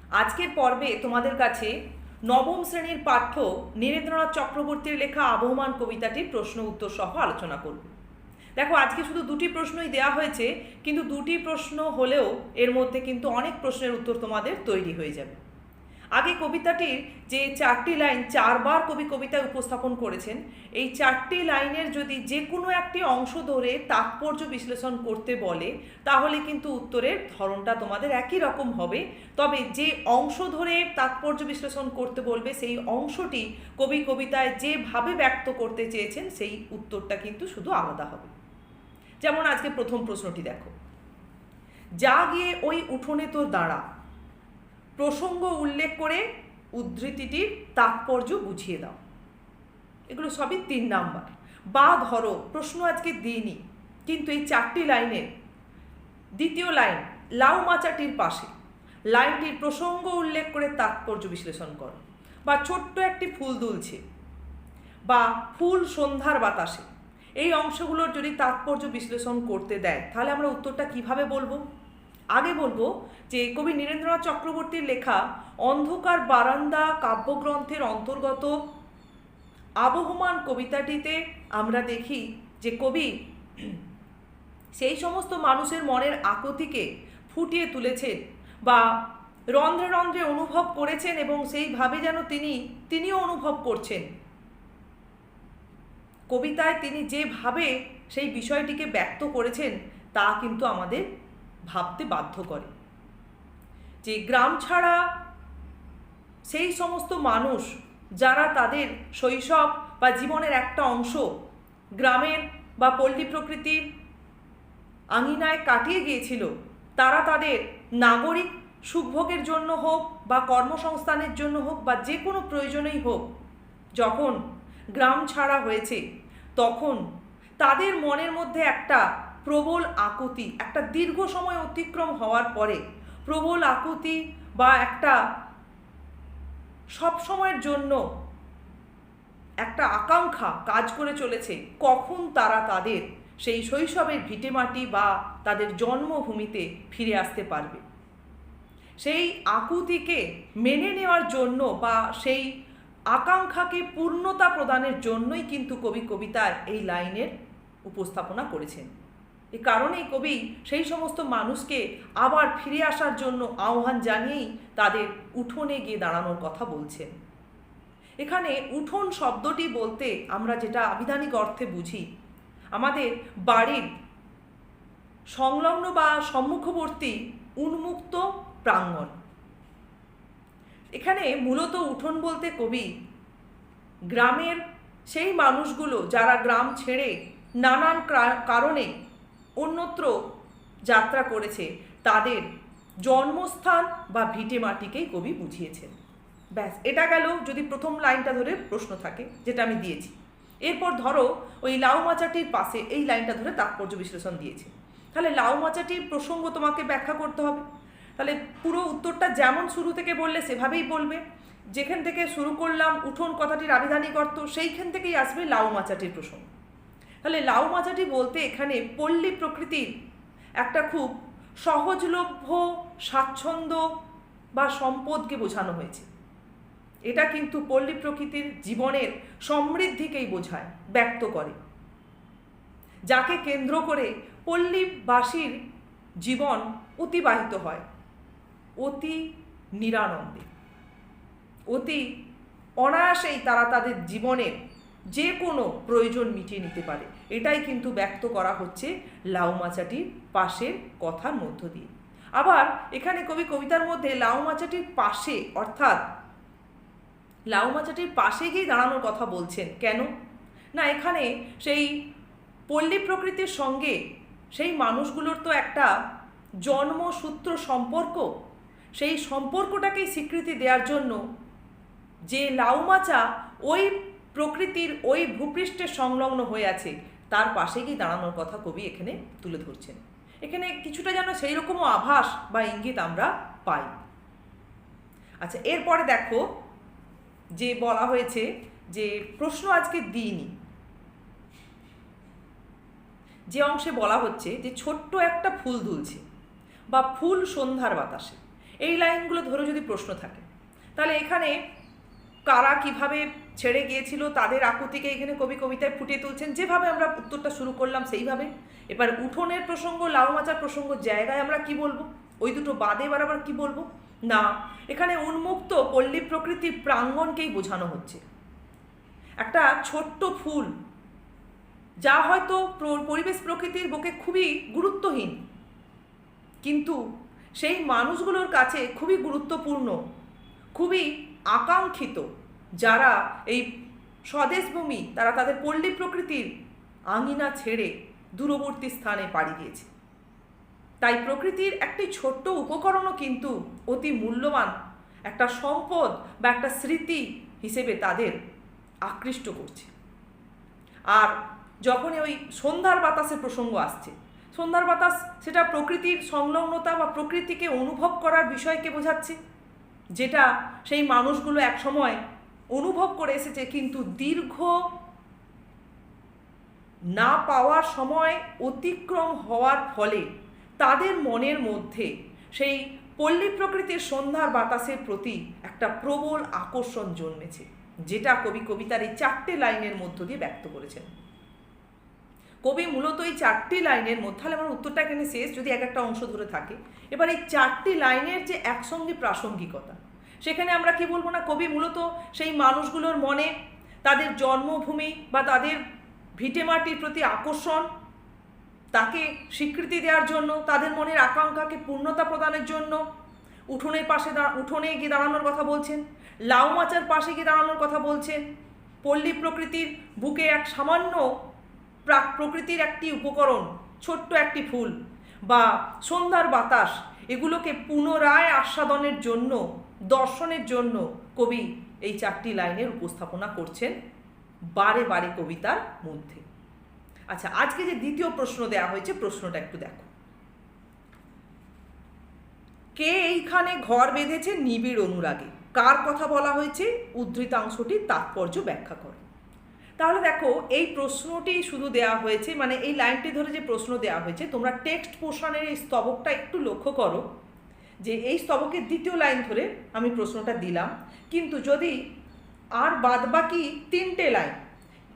আজকের পর্বে তোমাদের কাছে নবম শ্রেণীর পাঠ্য নীরেন্দ্রনাথ চক্রবর্তীর লেখা আবহমান কবিতাটির প্রশ্ন উত্তর সহ আলোচনা করব। দেখো, আজকে শুধু দুটি প্রশ্নই দেওয়া হয়েছে, কিন্তু দুটি প্রশ্ন হলেও এর মধ্যে কিন্তু অনেক প্রশ্নের উত্তর তোমাদের তৈরি হয়ে যাবে। আগে কবিতাটির যে 4টি লাইন 4বার কবি কবিতায় উপস্থাপন করেছেন, এই 4টি লাইনের যদি যে কোনো একটি অংশ ধরে তাৎপর্য বিশ্লেষণ করতে বলে, তাহলে কিন্তু উত্তরের ধরনটা তোমাদের একই রকম হবে। তবে যে অংশ ধরে তাৎপর্য বিশ্লেষণ করতে বলবে, সেই অংশটি কবি কবিতায় যেভাবে ব্যক্ত করতে চেয়েছেন, সেই উত্তরটা কিন্তু শুধু আলাদা হবে। যেমন আজকে প্রথম প্রশ্নটি দেখো, যা গিয়ে ওই উঠোনে তোর দাঁড়া, প্রসঙ্গ উল্লেখ করে উদ্ধৃতিটির তাৎপর্য বুঝিয়ে দাও। এগুলো সবই 3 নাম্বার। বা ধরো, প্রশ্ন আজকে দিইনি, কিন্তু এই 4টি লাইনের দ্বিতীয় লাইন লাউ মাচাটির পাশে, লাইনটির প্রসঙ্গ উল্লেখ করে তাৎপর্য বিশ্লেষণ করো। বা ছোট্ট একটি ফুল দুলছে, বা ফুল সন্ধ্যার বাতাসে, এই অংশগুলোর যদি তাৎপর্য বিশ্লেষণ করতে দেয়, তাহলে আমরা উত্তরটা কিভাবে বলবো? আগে বলবো যে কবি নীরেন্দ্রনাথ চক্রবর্তীর লেখা অন্ধকার বারান্দা কাব্যগ্রন্থের অন্তর্গত আবহমান কবিতাটিতে আমরা দেখি যে কবি সেই সমস্ত মানুষের মনের আকুতিকে ফুটিয়ে তুলেছেন, বা রন্ধ্রে রন্ধ্রে অনুভব করেছেন, এবং সেইভাবে যেন তিনিও অনুভব করছেন। কবিতায় তিনি যেভাবে সেই বিষয়টিকে ব্যক্ত করেছেন, তা কিন্তু আমাদের ভাবতে বাধ্য করে যে গ্রাম ছাড়া সেই সমস্ত মানুষ যারা তাদের শৈশব বা জীবনের একটা অংশ গ্রামের বা পল্লী প্রকৃতির আঙিনায় কাটিয়ে গিয়েছিল, তারা তাদের নাগরিক সুখভোগের জন্য হোক বা কর্মসংস্থানের জন্য হোক বা যে কোনো প্রয়োজনেই হোক, যখন গ্রাম ছাড়া হয়েছে, তখন তাদের মনের মধ্যে একটা প্রবল আকুতি, একটা দীর্ঘ সময় অতিক্রম হওয়ার পরে প্রবল আকুতি বা একটা সব সময়ের জন্য একটা আকাঙ্ক্ষা কাজ করে চলেছে, কখন তারা তাদের সেই শৈশবের ভিটেমাটি বা তাদের জন্মভূমিতে ফিরে আসতে পারবে। সেই আকুতিকে মেনে নেওয়ার জন্য বা সেই আকাঙ্ক্ষাকে পূর্ণতা প্রদানের জন্যই কিন্তু কবি কবিতার এই লাইনের উপস্থাপনা করেছেন। এ কারণেই কবি সেই সমস্ত মানুষকে আবার ফিরে আসার জন্য আহ্বান জানিয়েই তাদের উঠোনে গিয়ে দাঁড়ানোর কথা বলছেন। এখানে উঠোন শব্দটি বলতে আমরা যেটা আবিধানিক অর্থে বুঝি, আমাদের বাড়ির সংলগ্ন বা সম্মুখবর্তী উন্মুক্ত প্রাঙ্গণ। এখানে মূলত উঠোন বলতে কবি গ্রামের সেই মানুষগুলো যারা গ্রাম ছেড়ে নানান কারণে অন্যত্র যাত্রা করেছে, তাদের জন্মস্থান বা ভিটেমাটিকেই কবি বুঝিয়েছেন। ব্যাস, এটা গেল যদি প্রথম লাইনটা ধরে প্রশ্ন থাকে, যেটা আমি দিয়েছি। এরপর ধরো ওই লাউ মাচাটির পাশে, এই লাইনটা ধরে তাৎপর্য বিশ্লেষণ দিয়েছে। তাহলে লাউ মাচাটির প্রসঙ্গ তোমাকে ব্যাখ্যা করতে হবে। তাহলে পুরো উত্তরটা যেমন শুরু থেকে বললে সেভাবেই বলবে। যেখান থেকে শুরু করলাম উঠোন কথাটির আবিধানিক অর্থ, সেইখান থেকেই আসবে লাউ মাচাটির প্রসঙ্গ। তাহলে লাউ মাচাটি বলতে এখানে পল্লী প্রকৃতির একটা খুব সহজলভ্য স্বাচ্ছন্দ্য বা সম্পদকে বোঝানো হয়েছে। এটা কিন্তু পল্লী প্রকৃতির জীবনের সমৃদ্ধিকেই বোঝায়, ব্যক্ত করে, যাকে কেন্দ্র করে পল্লীবাসীর জীবন অতিবাহিত হয় অতি নিরানন্দে, অতি অনায়াসেই তারা তাদের জীবনের যে কোনো প্রয়োজন মিটিয়ে নিতে পারে। এটাই কিন্তু ব্যক্ত করা হচ্ছে লাউ মাচাটির পাশের কথার মধ্য দিয়ে। আবার এখানে কবি কবিতার মধ্যে লাউ মাচাটির পাশে, অর্থাৎ লাউ মাচাটির পাশে গিয়ে দাঁড়ানোর কথা বলছেন। কেন না, এখানে সেই পল্লী প্রকৃতির সঙ্গে সেই মানুষগুলোর তো একটা জন্মসূত্র সম্পর্ক, সেই সম্পর্কটাকেই স্বীকৃতি দেওয়ার জন্য যে লাউ মাচা ওই প্রকৃতির ওই ভূপৃষ্ঠে সংলগ্ন হয়ে আছে, তার পাশে গিয়ে দাঁড়ানোর কথা কবি এখানে তুলে ধরছেন। এখানে কিছুটা যেন সেই রকমও আভাস বা ইঙ্গিত আমরা পাই। আচ্ছা, এরপরে দেখো যে বলা হয়েছে যে প্রশ্ন আজকে দিইনি, যে অংশে বলা হচ্ছে যে ছোট্ট একটা ফুল দুলছে বা ফুল সন্ধ্যার বাতাসে, এই লাইনগুলো ধরে যদি প্রশ্ন থাকে, তাহলে এখানে কারা কিভাবে ছেড়ে গিয়েছিল তাদের আকুতিকে এখানে কবি কবিতায় ফুটিয়ে তুলছেন, যেভাবে আমরা উত্তরটা শুরু করলাম সেইভাবে। এবার উঠোনের প্রসঙ্গ, লাউ মাচার প্রসঙ্গ জায়গায় আমরা কি বলবো, ওই দুটো বাদে এবার আবার কি বলবো না, এখানে উন্মুক্ত পল্লী প্রকৃতির প্রাঙ্গণকেই বোঝানো হচ্ছে। একটা ছোট্ট ফুল যা হয়তো পরিবেশ প্রকৃতির বুকে খুবই গুরুত্বহীন, কিন্তু সেই মানুষগুলোর কাছে খুবই গুরুত্বপূর্ণ, খুবই আকাঙ্ক্ষিত, যারা এই স্বদেশভূমি, তারা তাদের পল্লী প্রকৃতির আঙিনা ছেড়ে দূরবর্তী স্থানে পাড়ি দিয়েছে। তাই প্রকৃতির একটি ছোট্ট উপকরণও কিন্তু অতি মূল্যবান একটা সম্পদ বা একটা স্মৃতি হিসেবে তাদের আকৃষ্ট করছে। আর যখনই ওই সন্ধ্যার বাতাসের প্রসঙ্গ আসছে, সন্ধ্যার বাতাস সেটা প্রকৃতির সংলগ্নতা বা প্রকৃতিকে অনুভব করার বিষয়কে বোঝাচ্ছে, যেটা সেই মানুষগুলো একসময় অনুভব করে এসেছে, কিন্তু দীর্ঘ না পাওয়ার সময় অতিক্রম হওয়ার ফলে তাদের মনের মধ্যে সেই পল্লী প্রকৃতির সন্ধ্যার বাতাসের প্রতি একটা প্রবল আকর্ষণ জন্মেছে, যেটা কবি কবিতার এই 4টে লাইনের মধ্য দিয়ে ব্যক্ত করেছেন। কবি মূলত এই 4টি লাইনের মধ্যে, তাহলে আমার উত্তরটা এখানে শেষ যদি এক একটা অংশ ধরে থাকে। এবার এই 4টি লাইনের যে একসঙ্গে প্রাসঙ্গিকতা, সেখানে আমরা কি বলবো না, কবি মূলত সেই মানুষগুলোর মনে তাদের জন্মভূমি বা তাদের ভিটেমাটির প্রতি আকর্ষণ, তাকে স্বীকৃতি দেওয়ার জন্য, তাদের মনের আকাঙ্ক্ষাকে পূর্ণতা প্রদানের জন্য উঠোনে গিয়ে দাঁড়ানোর কথা বলছেন, লাউ মাচার পাশে গিয়ে দাঁড়ানোর কথা বলছেন, পল্লী প্রকৃতির বুকে এক সামান্য প্রকৃতির একটি উপকরণ, ছোট্ট একটি ফুল বা সন্ধ্যার বাতাস, এগুলোকে পুনরায় আস্বাদনের জন্য, দর্শনের জন্য কবি এই 4টি লাইনের উপস্থাপনা করছেন বারে বারে কবিতার মধ্যে। আচ্ছা, আজকে যে দ্বিতীয় প্রশ্ন দেওয়া হয়েছে, প্রশ্নটা একটু দেখো। কে এইখানে ঘর বেঁধেছে নিবিড় অনুরাগে, কার কথা বলা হয়েছে, উদ্ধৃতাংশটির তাৎপর্য ব্যাখ্যা করো। তাহলে দেখো, এই প্রশ্নটি শুধু দেওয়া হয়েছে, মানে এই লাইনটি ধরে যে প্রশ্ন দেওয়া হয়েছে, তোমরা টেক্সট পোর্শনের এই স্তবকটা একটু লক্ষ্য করো, যে এই স্তবকের দ্বিতীয় লাইন ধরে আমি প্রশ্নটা দিলাম, কিন্তু যদি আর বাদবাকি 3টে লাইন,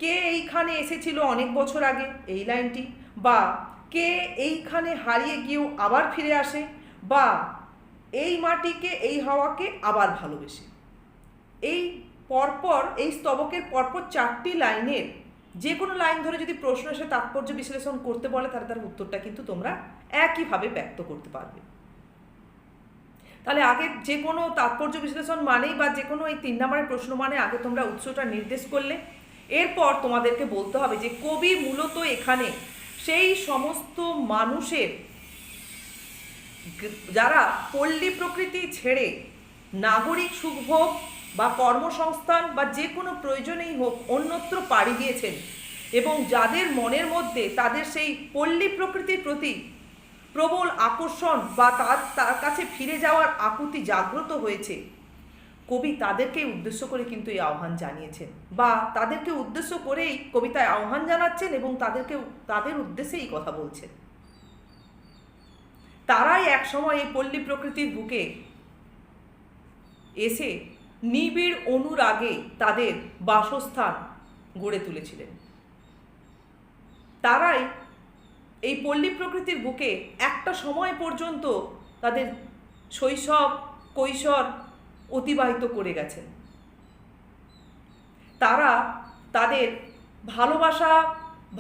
কে এইখানে এসেছিল অনেক বছর আগে, এই লাইনটি, বা কে এইখানে হারিয়ে গিয়েও আবার ফিরে আসে, বা এই মাটিকে এই হাওয়াকে আবার ভালোবেসে, এই পরপর এই স্তবকের পরপর 4টি লাইনের যে কোনো লাইন ধরে যদি প্রশ্ন এসে তাৎপর্য বিশ্লেষণ করতে বলে, তাহলে তার উত্তরটা কিন্তু তোমরা একইভাবে ব্যক্ত করতে পারবে। তাহলে আগে যে কোনো তাৎপর্য বিশ্লেষণ মানেই, বা যে কোনো এই 3 নম্বরের প্রশ্ন মানে আগে তোমরা উৎসটা নির্দেশ করলে, এরপর তোমাদেরকে বলতে হবে যে কবি মূলত এখানে সেই সমস্ত মানুষের যারা পল্লী প্রকৃতি ছেড়ে নাগরিক সুখভোগ বা কর্মসংস্থান বা যে কোনো প্রয়োজনেই হোক অন্যত্র পাড়ি দিয়েছেন, এবং যাদের মনের মধ্যে তাদের সেই পল্লী প্রকৃতির প্রতি প্রবল আকর্ষণ বা তার কাছে ফিরে যাওয়ার আকুতি জাগ্রত হয়েছে, কবি তাদেরকে উদ্দেশ্য করে কিন্তু এই আহ্বান জানিয়েছেন, বা তাদেরকে উদ্দেশ্য করেই কবিতায় আহ্বান জানাচ্ছেন এবং তাদের উদ্দেশ্যে এই কথা বলছেন। তারাই একসময় এই পল্লী প্রকৃতির বুকে এসে নিবিড় অনুরাগে তাদের বাসস্থান গড়ে তুলেছিলেন। তারাই এই পল্লী প্রকৃতির বুকে একটা সময় পর্যন্ত তাদের শৈশব কৈশোর অতিবাহিত করে গেছেন। তারা তাদের ভালোবাসা,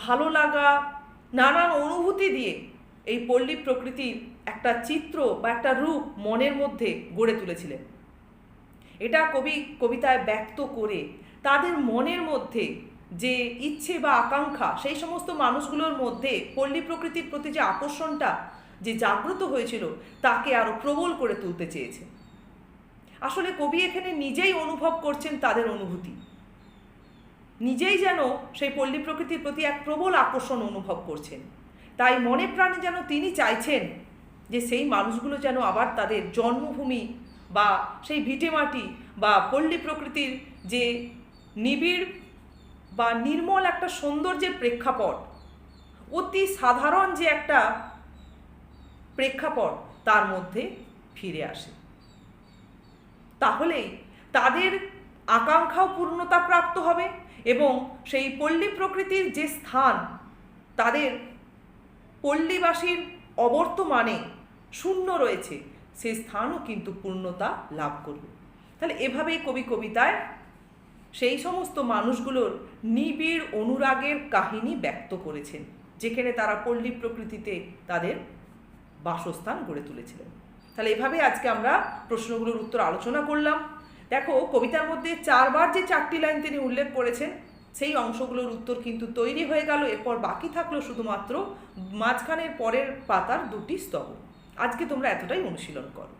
ভালো লাগা, নানান অনুভূতি দিয়ে এই পল্লী প্রকৃতির একটা চিত্র বা একটা রূপ মনের মধ্যে গড়ে তুলেছিলেন। এটা কবি কবিতায় ব্যক্ত করে তাদের মনের মধ্যে যে ইচ্ছে বা আকাঙ্ক্ষা, সেই সমস্ত মানুষগুলোর মধ্যে পল্লী প্রকৃতির প্রতি যে আকর্ষণটা যে জাগ্রত হয়েছিল, তাকে আরও প্রবল করে তুলতে চেয়েছে। আসলে কবি এখানে নিজেই অনুভব করছেন তাদের অনুভূতি, নিজেই যেন সেই পল্লী প্রকৃতির প্রতি এক প্রবল আকর্ষণ অনুভব করছেন। তাই মনে প্রাণে যেন তিনি চাইছেন যে সেই মানুষগুলো যেন আবার তাদের জন্মভূমি বা সেই ভিটেমাটি বা পল্লী প্রকৃতির যে নিবিড় বা নির্মল একটা সৌন্দর্যের প্রেক্ষাপট, অতি সাধারণ যে একটা প্রেক্ষাপট, তার মধ্যে ফিরে আসে। তাহলেই তাদের আকাঙ্ক্ষাও পূর্ণতা প্রাপ্ত হবে এবং সেই পল্লী প্রকৃতির যে স্থান তাদের পল্লীবাসীর অবর্তমানে শূন্য রয়েছে, সেই স্থানও কিন্তু পূর্ণতা লাভ করবে। তাহলে এভাবেই কবি কবিতায় সেই সমস্ত মানুষগুলোর নিবিড় অনুরাগের কাহিনী ব্যক্ত করেছেন, যেখানে তারা পল্লী প্রকৃতিতে তাদের বাসস্থান গড়ে তুলেছিলেন। তাহলে এভাবে আজকে আমরা প্রশ্নগুলোর উত্তর আলোচনা করলাম। দেখো, কবিতার মধ্যে 4 বার যে 4টি লাইন তিনি উল্লেখ করেছেন, সেই অংশগুলোর উত্তর কিন্তু তৈরি হয়ে গেল। এরপর বাকি থাকলো শুধুমাত্র মাঝখানের পরের পাতার 2টি স্তবক। আজকে তোমরা এতটাই অনুশীলন করো।